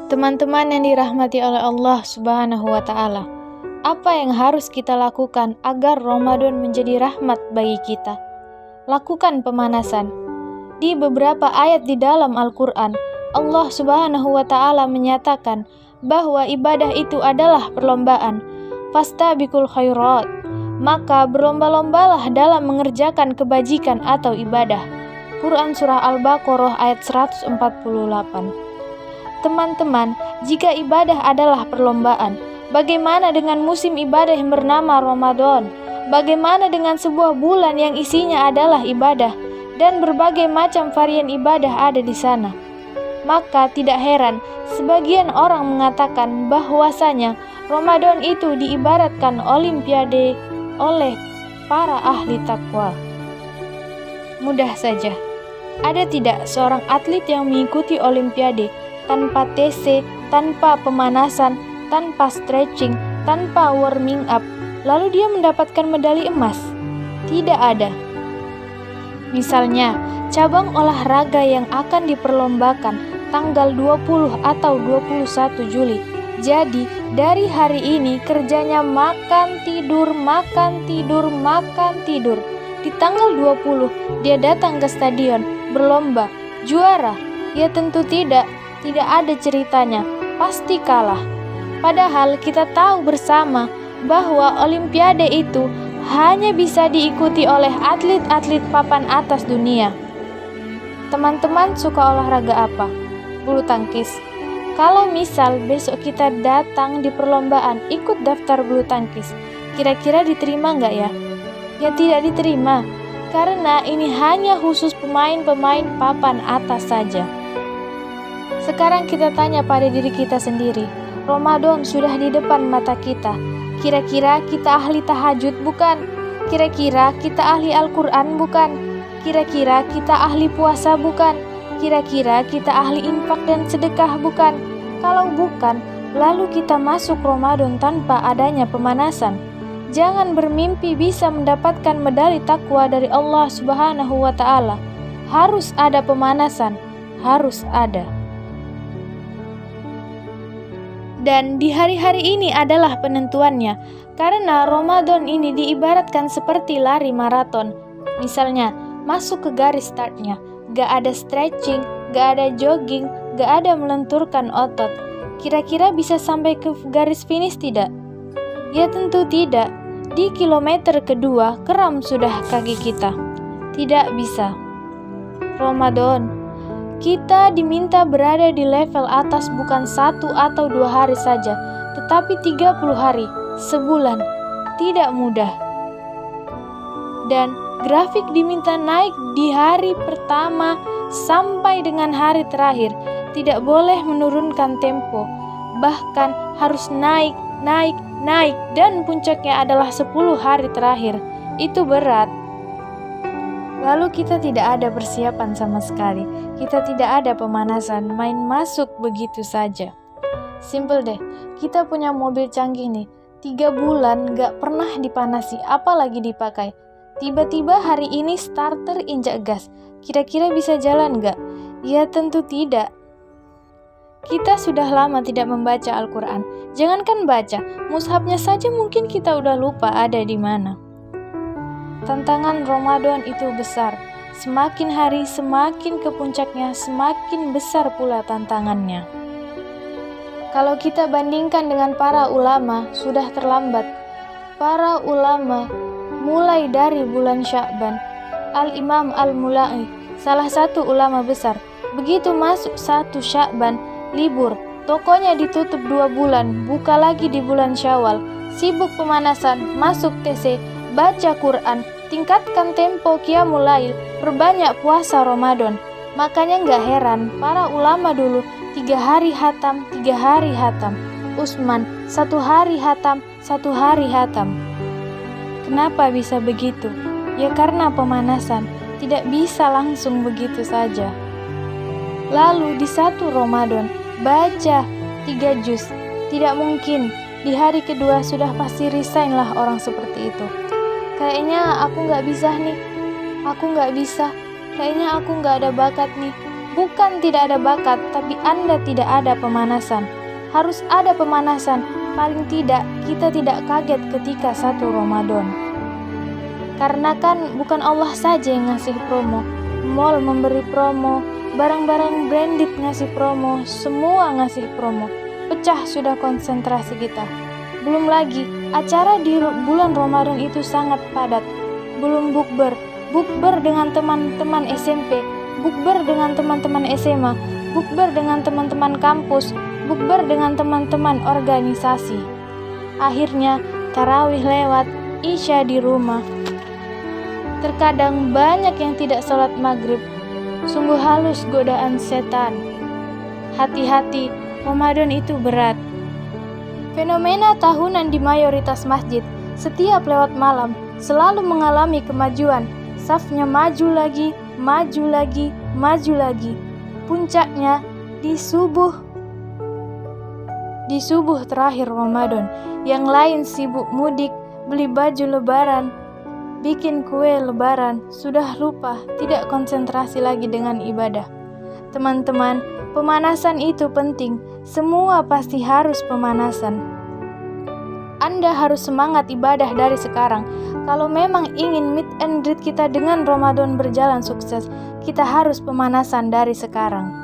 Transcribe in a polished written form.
Teman-teman yang dirahmati oleh Allah Subhanahu wa Ta'ala, apa yang harus kita lakukan agar Ramadan menjadi rahmat bagi kita? Lakukan pemanasan. Di beberapa ayat di dalam Al-Quran, Allah Subhanahu wa Ta'ala menyatakan bahwa ibadah itu adalah perlombaan. Fastabiqul khairat, maka berlomba-lombalah dalam mengerjakan kebajikan atau ibadah. Quran Surah Al-Baqarah ayat 148. Teman-teman, jika ibadah adalah perlombaan, bagaimana dengan musim ibadah yang bernama Ramadan? Bagaimana dengan sebuah bulan yang isinya adalah ibadah dan berbagai macam varian ibadah ada di sana? Maka tidak heran sebagian orang mengatakan bahwasanya Ramadan itu diibaratkan olimpiade oleh para ahli takwa. Mudah saja. Ada tidak seorang atlet yang mengikuti olimpiade tanpa TC, tanpa pemanasan, tanpa stretching, tanpa warming up, lalu dia mendapatkan medali emas? Tidak ada. Misalnya, cabang olahraga yang akan diperlombakan tanggal 20 atau 21 Juli. Jadi, dari hari ini kerjanya makan, tidur, makan, tidur, makan, tidur. Di tanggal 20, dia datang ke stadion, berlomba, juara? Ya tentu tidak. Tidak ada ceritanya, pasti kalah. Padahal kita tahu bersama bahwa olimpiade itu hanya bisa diikuti oleh atlet-atlet papan atas dunia. Teman-teman suka olahraga apa? Bulu tangkis. Kalau misal besok kita datang di perlombaan ikut daftar bulu tangkis, kira-kira diterima nggak ya? Ya tidak diterima, karena ini hanya khusus pemain-pemain papan atas saja. Sekarang kita tanya pada diri kita sendiri, Ramadan sudah di depan mata kita. Kira-kira kita ahli tahajud bukan? Kira-kira kita ahli Al-Quran bukan? Kira-kira kita ahli puasa bukan? Kira-kira kita ahli infak dan sedekah bukan? Kalau bukan, lalu kita masuk Ramadan tanpa adanya pemanasan. Jangan bermimpi bisa mendapatkan medali takwa dari Allah Subhanahu wa Ta'ala. Harus ada pemanasan, harus ada. Dan di hari-hari ini adalah penentuannya, karena Ramadan ini diibaratkan seperti lari maraton. Misalnya, masuk ke garis startnya, gak ada stretching, gak ada jogging, gak ada melenturkan otot. Kira-kira bisa sampai ke garis finish tidak? Ya tentu tidak. Di kilometer kedua, kram sudah kaki kita. Tidak bisa. Ramadan, kita diminta berada di level atas bukan 1 atau 2 hari saja, tetapi 30 hari, sebulan. Tidak mudah. Dan grafik diminta naik di hari pertama sampai dengan hari terakhir. Tidak boleh menurunkan tempo. Bahkan harus naik, dan puncaknya adalah 10 hari terakhir. Itu berat. Lalu kita tidak ada persiapan sama sekali. Kita tidak ada pemanasan, main masuk begitu saja. Simple deh, kita punya mobil canggih nih. 3 bulan gak pernah dipanasi, apalagi dipakai. Tiba-tiba hari ini starter injak gas. Kira-kira bisa jalan gak? Ya tentu tidak. Kita sudah lama tidak membaca Al-Quran. Jangankan baca, mushafnya saja mungkin kita udah lupa ada di mana. Tantangan Ramadan itu besar. Semakin hari semakin ke puncaknya, semakin besar pula tantangannya. Kalau kita bandingkan dengan para ulama, sudah terlambat. Para ulama mulai dari bulan Sya'ban, Al-Imam Al-Mula'i, salah satu ulama besar, begitu masuk 1 Sya'ban, libur, tokonya ditutup 2 bulan, buka lagi di bulan Syawal, sibuk pemanasan, masuk TC, baca Quran, tingkatkan tempo qiyamul lail, perbanyak puasa Ramadan. Makanya gak heran para ulama dulu 3 hari hatam, 3 hari hatam. Utsman 1 hari hatam, 1 hari hatam. Kenapa bisa begitu? Ya karena pemanasan, tidak bisa langsung begitu saja. Lalu di 1 Ramadan baca 3 juz. Tidak mungkin di hari kedua sudah pasti resign lah orang seperti itu. Kayaknya aku gak bisa nih. Aku gak bisa. Kayaknya aku gak ada bakat nih. Bukan tidak ada bakat, tapi Anda tidak ada pemanasan. Harus ada pemanasan, paling tidak kita tidak kaget ketika 1 Ramadan. Karena kan bukan Allah saja yang ngasih promo, mall memberi promo, barang-barang branded ngasih promo, semua ngasih promo. Pecah sudah konsentrasi kita. Belum lagi, acara di bulan Ramadan itu sangat padat. Belum bukber dengan teman-teman SMP, bukber dengan teman-teman SMA, bukber dengan teman-teman kampus, bukber dengan teman-teman organisasi. Akhirnya, tarawih lewat, isya di rumah. Terkadang banyak yang tidak sholat maghrib. Sungguh halus godaan setan. Hati-hati, Ramadan itu berat. Fenomena tahunan di mayoritas masjid, setiap lewat malam, selalu mengalami kemajuan. Safnya maju lagi, maju lagi, maju lagi. Puncaknya di subuh terakhir Ramadan. Yang lain sibuk mudik, beli baju lebaran, bikin kue lebaran, sudah lupa, tidak konsentrasi lagi dengan ibadah. Teman-teman, pemanasan itu penting. Semua pasti harus pemanasan. Anda harus semangat ibadah dari sekarang. Kalau memang ingin meet and greet kita dengan Ramadan berjalan sukses, kita harus pemanasan dari sekarang.